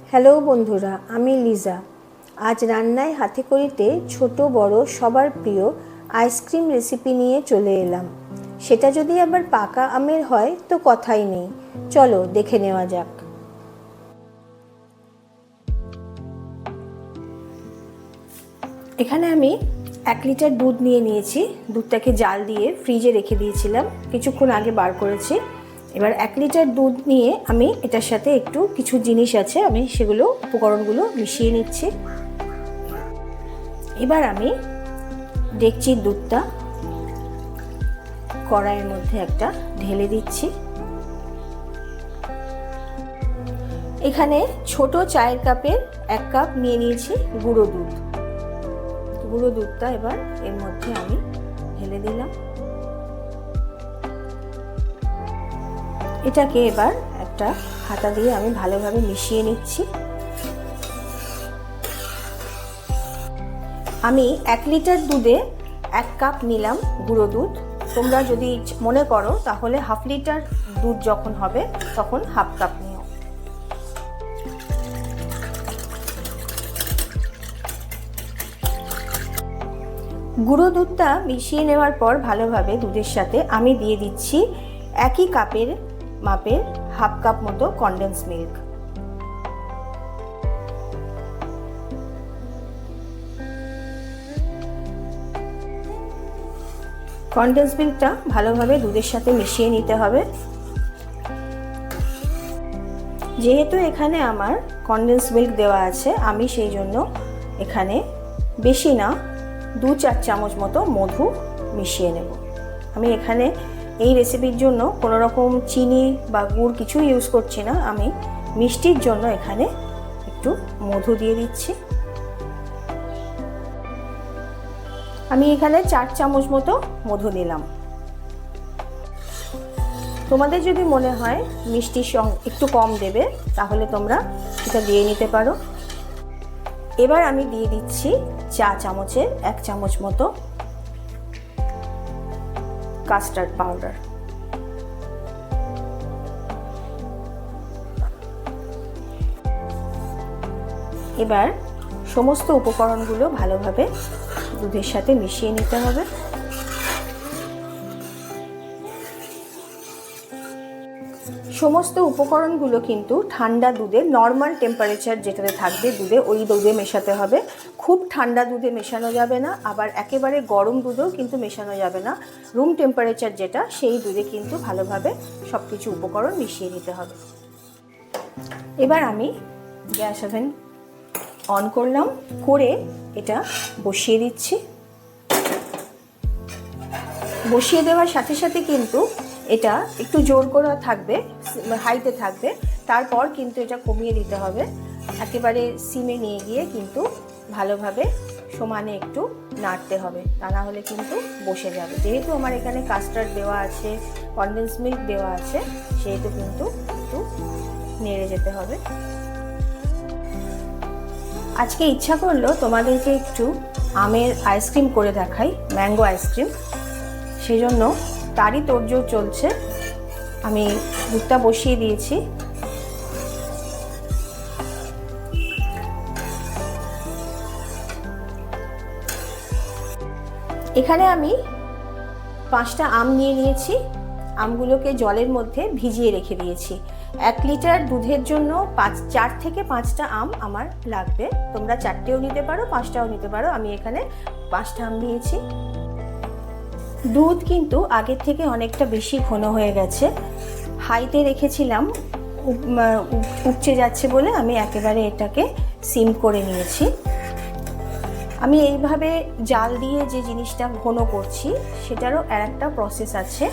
Hello বন্ধুরা, আমি লিজা। আজ রান্নায় হাতে করিতে ছোট বড় সবার প্রিয় আইসক্রিম রেসিপি নিয়ে চলে এলাম। সেটা যদি আবার পাকা আমের হয় তো কথাই নেই। চলো দেখে নেওয়া যাক। এখানে আমি 1 লিটার দুধ নিয়ে নিয়েছি। দুধটাকে জাল দিয়ে ফ্রিজে রেখে দিয়েছিলাম, কিছুক্ষণ আগে বার করেছি। এবার 1 লিটার দুধ নিয়ে আমি এটার সাথে একটু কিছু জিনিস আছে, আমি সেগুলো উপকরণগুলো মিশিয়ে নিচ্ছি। এবার আমি ডেকচির দুধটা কড়াইয়ের মধ্যে একটা ঢেলে দিচ্ছি। এখানে ছোট চায়ের কাপের 1 কাপ নিয়ে নিয়েছি গুঁড়ো দুধ। গুঁড়ো দুধটা এবার এর মধ্যে আমি ঢেলে দিলাম। এটাকে এবার একটা হাতা দিয়ে আমি ভালোভাবে মিশিয়ে নিচ্ছি। আমি 1 লিটার দুধে 1 কাপ নিলাম গুঁড়ো দুধ। তোমরা যদি মনে করো তাহলে হাফ লিটার দুধ যখন হবে তখন হাফ কাপ নিও। গুঁড়ো দুধটা মিশিয়ে নেওয়ার পর ভালোভাবে দুধের সাথে আমি দিয়ে দিচ্ছি একই কাপের মাপের হাফ কাপ মতো কনডেন্স মিল্ক। কনডেন্স মিল্কটা ভালোভাবে দুধের সাথে মিশিয়ে নিতে হবে। যেহেতু এখানে আমার কনডেন্স মিল্ক দেওয়া আছে, আমি সেই জন্য এখানে বেশি না 2-4 চামচ মতো মধু মিশিয়ে নেব। আমি এখানে এই রেসিপির জন্য কোনো রকম চিনি বা গুড় কিছু ইউজ করছি না, আমি মিষ্টির জন্য এখানে একটু মধু দিয়ে দিচ্ছি। আমি এখানে 4 চামচ মতো মধু দিলাম। তোমাদের যদি মনে হয় মিষ্টির সঙ্গে একটু কম দেবে তাহলে তোমরা এটা দিয়ে নিতে পারো। এবার আমি দিয়ে দিচ্ছি চা চামচের 1 চামচ মতো কাস্টার্ড পাউডার। এবার সমস্ত উপকরণগুলো ভালোভাবে দুধের সাথে মিশিয়ে নিতে হবে। সমস্ত উপকরণগুলো কিন্তু ঠান্ডা দুধে, নর্মাল টেম্পারেচার যেটাতে থাকবে দুধে, ওই দুধে মেশাতে হবে। খুব ঠান্ডা দুধে মেশানো যাবে না, আবার একেবারে গরম দুধেও কিন্তু মেশানো যাবে না। রুম টেম্পারেচার যেটা, সেই দুধে কিন্তু ভালোভাবে সব কিছু উপকরণ মিশিয়ে নিতে হবে। এবার আমি গ্যাস ওভেন অন করলাম, করে এটা বসিয়ে দিচ্ছি। বসিয়ে দেওয়ার সাথে সাথে কিন্তু এটা একটু জোর করা থাকবে, হাইতে থাকবে, তারপর কিন্তু এটা কমিয়ে দিতে হবে। একেবারে সিমে নিয়ে গিয়ে কিন্তু ভালোভাবে সমানে একটু নাড়তে হবে, তা না হলে কিন্তু বসে যাবে। যেহেতু আমার এখানে কাস্টার্ড দেওয়া আছে, কনডেন্স মিল্ক দেওয়া আছে, সেহেতু কিন্তু একটু নেড়ে যেতে হবে। আজকে ইচ্ছা করলো তোমাদেরকে একটু আমের আইসক্রিম করে দেখাই, ম্যাঙ্গো আইসক্রিম। সেই জন্য তারই তোড়জোড় চলছে। আমি দুধটা বসিয়ে দিয়েছি। এখানে আমি 5টা আম নিয়ে নিয়েছি। আমগুলোকে জলের মধ্যে ভিজিয়ে রেখে দিয়েছি। 1 লিটার দুধের জন্য 4 থেকে 5টা আম আমার লাগবে। তোমরা 4টেও নিতে পারো, 5টাও নিতে পারো। আমি এখানে 5টা আম নিয়েছি। দুধ কিন্তু আগের থেকে অনেকটা বেশি ঘন হয়ে গেছে। হাইতে রেখেছিলাম, উপচে যাচ্ছে বলে আমি একেবারে এটাকে সিম করে নিয়েছি। আমি এইভাবে জাল দিয়ে যে জিনিসটা ঘন করছি সেটারও একটা প্রসেস আছে।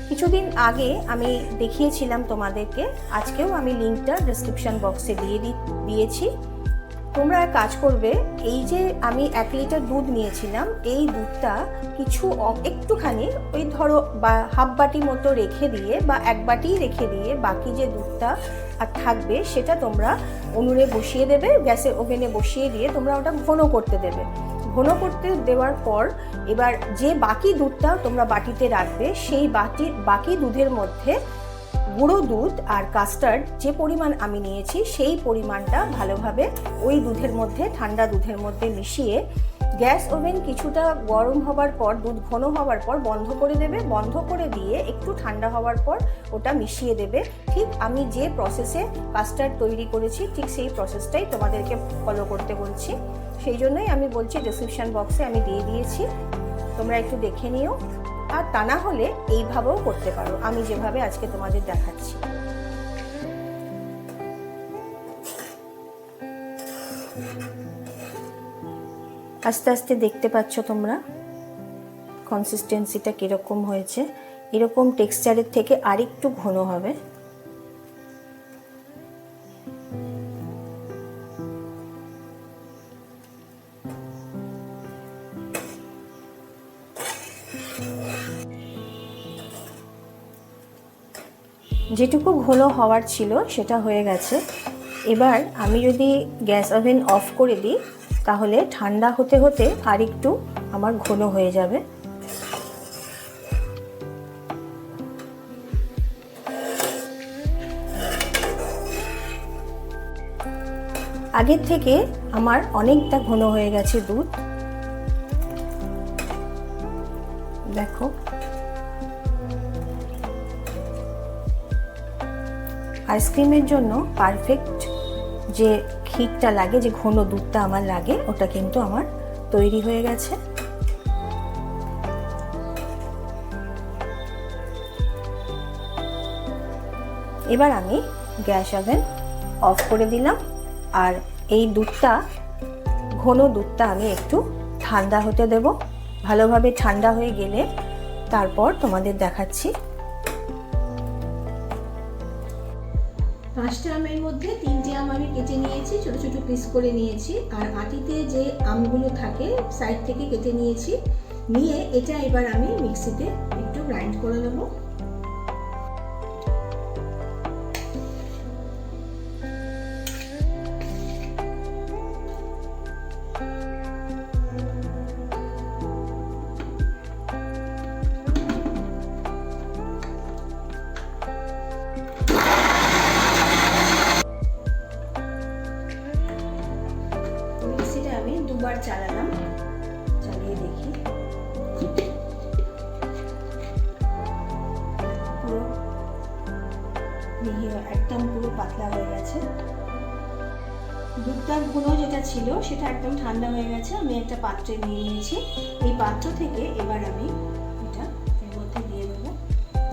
কিছুদিন আগে আমি দেখিয়েছিলাম তোমাদেরকে, আজকেও আমি লিঙ্কটা ডেসক্রিপশন বক্সে দিয়েছি। তোমরা এক কাজ করবে, এই যে আমি 1 লিটার দুধ নিয়েছিলাম, এই দুধটা একটুখানি ওই ধরো বা হাফ বাটি মতো রেখে দিয়ে বা 1 বাটি রেখে দিয়ে বাকি যে দুধটা আর থাকবে সেটা তোমরা উনুনে বসিয়ে দেবে, গ্যাসের ওভেনে বসিয়ে দিয়ে তোমরা ওটা ঘন করতে দেবে। ঘন করতে দেওয়ার পর এবার যে বাকি দুধটা তোমরা বাটিতে রাখবে, সেই বাকি দুধের মধ্যে গুঁড়ো দুধ আর কাস্টার্ড যে পরিমাণ আমি নিয়েছি সেই পরিমাণটা ভালোভাবে ওই দুধের মধ্যে, ঠান্ডা দুধের মধ্যে মিশিয়ে গ্যাস ওভেন কিছুটা গরম হবার পর, দুধ ঘন হওয়ার পর বন্ধ করে দেবে। বন্ধ করে দিয়ে একটু ঠান্ডা হওয়ার পর ওটা মিশিয়ে দেবে। ঠিক আমি যে প্রসেসে কাস্টার্ড তৈরি করেছি ঠিক সেই প্রসেসটাই তোমাদেরকে ফলো করতে বলছি। সেই জন্যই আমি বলছি, ডেসক্রিপশন বক্সে আমি দিয়ে দিয়েছি, তোমরা একটু দেখে নিও। আর তা না হলে এইভাবেও করতে পারো, আমি যেভাবে আজকে তোমাদের দেখাচ্ছি। আস্তে আস্তে দেখতে পাচ্ছ তোমরা কনসিস্টেন্সিটা কীরকম হয়েছে। এরকম টেক্সচারের থেকে আরেকটু ঘন হবে। যেটুকু ঘন হওয়ার ছিল সেটা হয়ে গেছে। এবার আমি যদি গ্যাস ওভেন অফ করে দিই তাহলে ঠান্ডা হতে হতে আরেকটু আমার ঘন হয়ে যাবে। আগের থেকে আমার অনেকটা ঘন হয়ে গেছে দুধ, দেখো। আইসক্রিমের জন্য পারফেক্ট যে ক্ষীরটা লাগে, যে ঘন দুধটা আমার লাগে, ওটা কিন্তু আমার তৈরি হয়ে গেছে। এবার আমি গ্যাস ওভেন অফ করে দিলাম। আর এই দুধটা, ঘন দুধটা আমি একটু ঠান্ডা হতে দেব। ভালোভাবে ঠান্ডা হয়ে গেলে তারপর তোমাদের দেখাচ্ছি। 5টা আমের মধ্যে 3টে আম আমি কেটে নিয়েছি, ছোট ছোট পিস করে নিয়েছি। আর আটিতে যে আমগুলো থাকে সাইড থেকে কেটে নিয়েছি। নিয়ে এটা এবার আমি মিক্সিতে একটু গ্রাইন্ড করে নেব। দুবার চালালাম, চালিয়ে দেখি। পুরো মিহি, একদম পুরো পাতলা হয়ে গেছে। দুধটার ঘন যেটা ছিল সেটা একদম ঠান্ডা হয়ে গেছে। আমি একটা পাত্রে নিয়ে নিয়েছি। এই পাত্র থেকে এবার আমি এটা এর মধ্যে দিয়ে দেবো।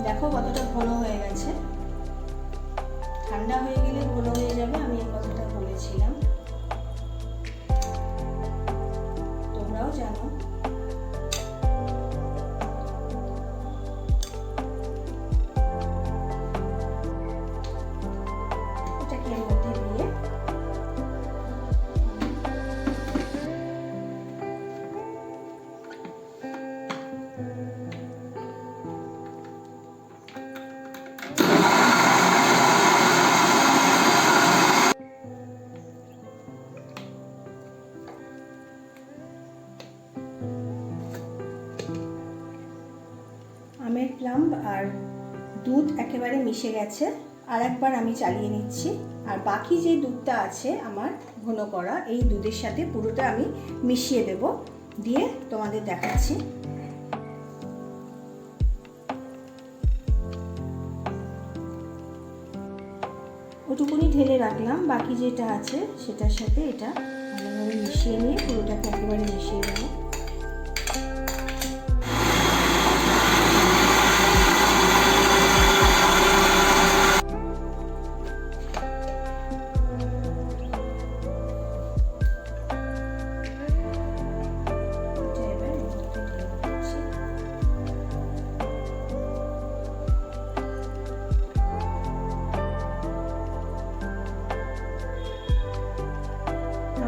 দেখো কতটা ঘন হয়ে গেছে। ঠান্ডা হয়ে গেলে ঘন হয়ে যাবে, আমি এই কথাটা বলেছিলাম, তোমরাও জানো। এটাকে এর মধ্যে দিয়ে আমের প্লাম্ব আর দুধ একেবারে মিশে গেছে। আর একবার আমি চালিয়ে নিচ্ছি। আর বাকি যে দুধটা আছে আমার ঘন করা, এই দুধের সাথে পুরোটা আমি মিশিয়ে দেব, দিয়ে তোমাদের দেখাচ্ছি। ওটুকুনি ঢেলে রাখলাম। বাকি যেটা আছে সেটার সাথে এটা ভালোভাবে মিশিয়ে নিয়ে পুরোটাকে একেবারে মিশিয়ে দেবো।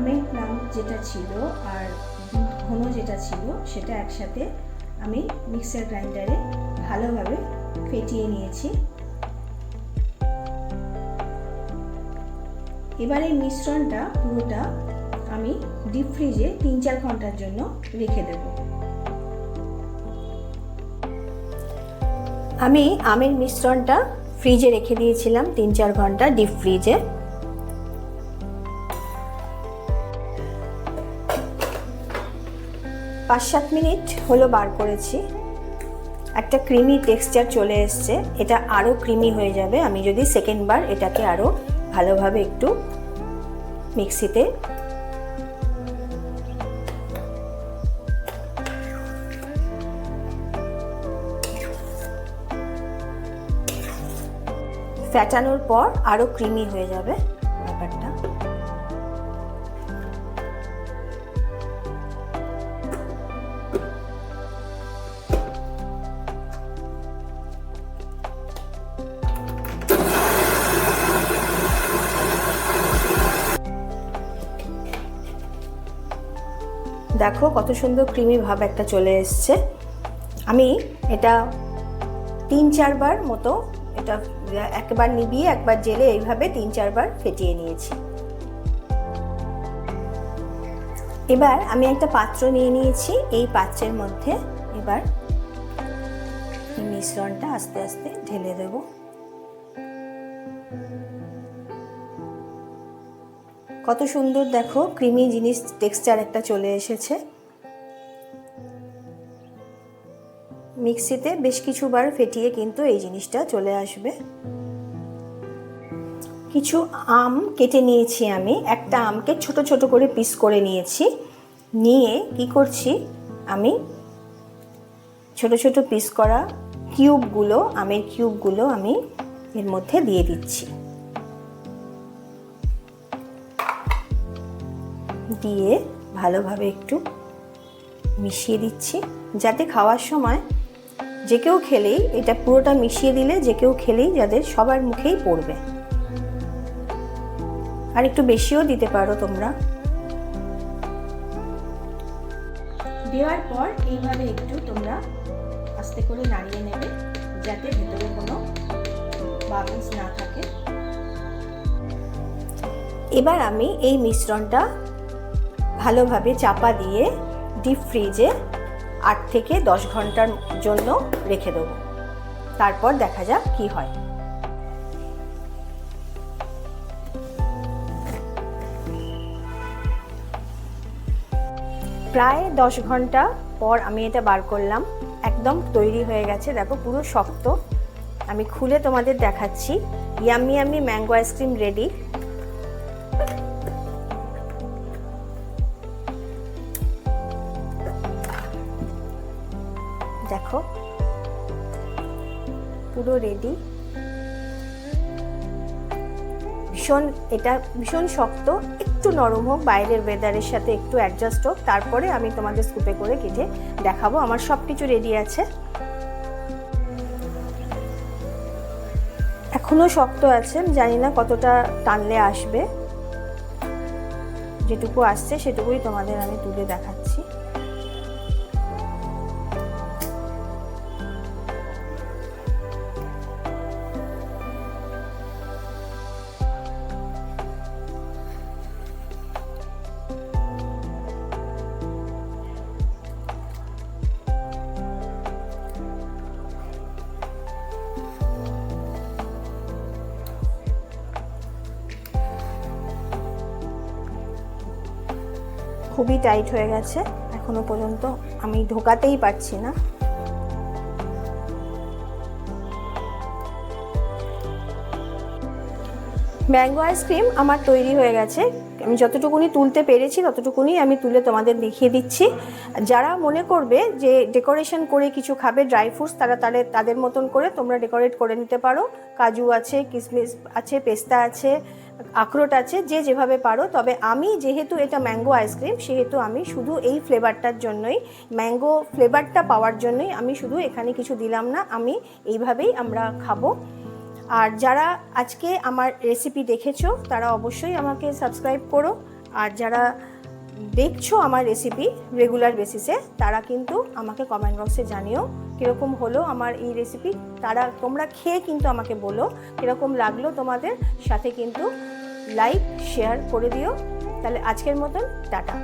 আমের প্লাম্ব যেটা ছিল আর দুধ ঘন যেটা ছিল সেটা একসাথে আমি মিক্সার গ্রাইন্ডারে ভালোভাবে ফেটিয়ে নিয়েছি। এবার এই মিশ্রণটা পুরোটা আমি ডিপ ফ্রিজে 3-4 ঘন্টার জন্য রেখে দেব। আমি আমের মিশ্রণটা ফ্রিজে রেখে দিয়েছিলাম 3-4 ঘন্টা ডিপ ফ্রিজে। পাঁচ 7 মিনিট হলো বার করেছি, একটা ক্রিমি টেক্সচার চলে এসছে। এটা আরও ক্রিমি হয়ে যাবে আমি যদি সেকেন্ড বার এটাকে আরও ভালোভাবে একটু মিক্সিতে ফ্যাটানোর পর আরও ক্রিমি হয়ে যাবে ব্যাপারটা। দেখো কত সুন্দর ক্রিমি ভাব একটা চলে এসছে। আমি এটা 3-4 বার মতো এটা একবার নিবিয়ে একবার জেলে এইভাবে 3-4 বার ফেটিয়ে নিয়েছি। এবার আমি একটা পাত্র নিয়ে নিয়েছি, এই পাত্রের মধ্যে এবার এই মিশ্রণটা আস্তে আস্তে ঢেলে দেব। কত সুন্দর দেখো ক্রিমি জিনিস টেক্সচার একটা চলে এসেছে। মিক্সিতে বেশ কিছুবার ফেটিয়ে কিন্তু এই জিনিসটা চলে আসবে। কিছু আম কেটে নিয়েছি আমি, একটা আমকে ছোট ছোট করে পিস করে নিয়েছি। নিয়ে কি করছি, আমি ছোট ছোট পিস করা কিউবগুলো, আমের কিউবগুলো আমি এর মধ্যে দিয়ে দিচ্ছি। দিয়ে ভালোভাবে একটু মিশিয়ে দিচ্ছি, যাতে খাওয়ার সময় যে কেউ খেলেই, এটা পুরোটা মিশিয়ে দিলে যে কেউ খেলেই যাদের সবার মুখেই পড়বে। আর একটু বেশিও দিতে পারো তোমরা। দেওয়ার পর এইভাবে একটু তোমরা আস্তে করে নাড়িয়ে নেবে, যাতে ভেতরে কোনো বাবলস না থাকে। এবার আমি এই মিশ্রণটা ভালোভাবে চাপা দিয়ে ডিপ ফ্রিজে 8 থেকে 10 ঘন্টার জন্য রেখে দেবো। তারপর দেখা যাক কি হয়। প্রায় 10 ঘন্টা পর আমি এটা বার করলাম, একদম তৈরি হয়ে গেছে। দেখো পুরো শক্ত। আমি খুলে তোমাদের দেখাচ্ছি। Yummy yummy mango ice cream ready. দেখো পুরো রেডি। এটা ভীষণ শক্ত, একটু নরম হোক, বাইরের ওয়েদারের সাথে একটু অ্যাডজাস্ট হোক, তারপরে আমি তোমাদের স্কুপে করে কেটে দেখাবো। আমার সব কিছু রেডি আছে। এখনো শক্ত আছে, জানি না কতটা টানলে আসবে। যেটুকু আসছে সেটুকুই তোমাদের আমি তুলে দেখাচ্ছি। খুবই টাইট হয়ে গেছে, এখনো পর্যন্ত আমি ঢোকাতেই পারছি না। ম্যাঙ্গো আইসক্রিম আমার তৈরি হয়ে গেছে। আমি যতটুকুনি তুলতে পেরেছি ততটুকুনি আমি তুলে তোমাদের দেখিয়ে দিচ্ছি। যারা মনে করবে যে ডেকোরেশন করে কিছু খাবে, ড্রাই ফ্রুটস, তাদের মতন করে তোমরা ডেকোরেট করে নিতে পারো। কাজু আছে, কিশমিশ আছে, পেস্তা আছে, আখরোট আছে, যে যেভাবে পারো। তবে আমি যেহেতু এটা ম্যাঙ্গো আইসক্রিম, সেহেতু আমি শুধু এই ফ্লেভারটার জন্যই, ম্যাঙ্গো ফ্লেভারটা পাওয়ার জন্যই আমি শুধু এখানে কিছু দিলাম না। আমি এইভাবেই আমরা খাবো। আর যারা আজকে আমার রেসিপি দেখেছো তারা অবশ্যই আমাকে সাবস্ক্রাইব করো। আর যারা দেখছো আমার রেসিপি রেগুলার বেসিসে, তারা কিন্তু আমাকে কমেন্ট বক্সে জানিও কীরকম হলো আমার এই রেসিপি। তোমরা খেয়ে কিন্তু আমাকে বলো কীরকম লাগলো তোমাদের। সাথে কিন্তু লাইক শেয়ার করে দিও। তাহলে আজকের মতন টাটা।